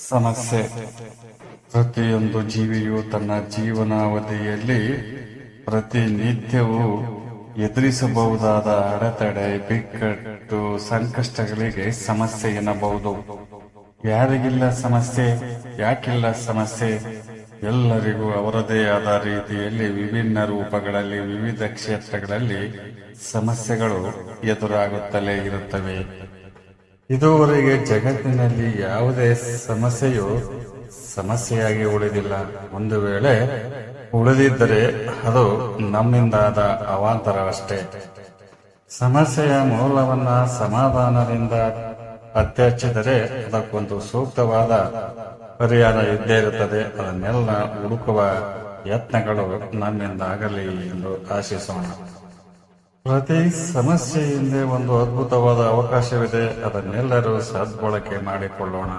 ಸಮಸ್ಯೆ. ಪ್ರತಿಯೊಂದು ಜೀವಿಯು ತನ್ನ ಜೀವನಾವಧಿಯಲ್ಲಿ ಪ್ರತಿನಿತ್ಯವೂ ಎದುರಿಸಬಹುದಾದ ಅಡೆತಡೆ, ಬಿಕ್ಕಟ್ಟು, ಸಂಕಷ್ಟಗಳಿಗೆ ಸಮಸ್ಯೆ ಎನ್ನಬಹುದು. ಯಾರಿಗಿಲ್ಲ ಸಮಸ್ಯೆ? ಯಾಕಿಲ್ಲ ಸಮಸ್ಯೆ? ಎಲ್ಲರಿಗೂ ಅವರದೇ ಆದ ರೀತಿಯಲ್ಲಿ ವಿಭಿನ್ನ ರೂಪಗಳಲ್ಲಿ ವಿವಿಧ ಕ್ಷೇತ್ರಗಳಲ್ಲಿ ಸಮಸ್ಯೆಗಳು ಎದುರಾಗುತ್ತಲೇ ಇರುತ್ತವೆ. ಇದುವರೆಗೆ ಜಗತ್ತಿನಲ್ಲಿ ಯಾವುದೇ ಸಮಸ್ಯೆಯು ಸಮಸ್ಯೆಯಾಗಿ ಉಳಿದಿಲ್ಲ. ಒಂದು ವೇಳೆ ಉಳಿದಿದ್ದರೆ ಅದು ನಮ್ಮಿಂದಾದ ಅವಾಂತರವಷ್ಟೇ. ಸಮಸ್ಯೆಯ ಮೂಲವನ್ನ ಸಮಾಧಾನದಿಂದ ಪತ್ತೆಹಚ್ಚಿದರೆ ಅದಕ್ಕೊಂದು ಸೂಕ್ತವಾದ ಪರಿಹಾರ ಇದ್ದೇ ಇರುತ್ತದೆ. ಅದನ್ನೆಲ್ಲ ಹುಡುಕುವ ಯತ್ನಗಳು ನಮ್ಮಿಂದ ಆಗಲಿ ಎಂದು ಆಶಿಸೋಣ. ಪ್ರತಿ ಸಮಸ್ಯೆ ಹಿಂದೆ ಒಂದು ಅದ್ಭುತವಾದ ಅವಕಾಶವಿದೆ. ಅದನ್ನೆಲ್ಲರೂ ಸದ್ಬಳಕೆ ಮಾಡಿಕೊಳ್ಳೋಣ.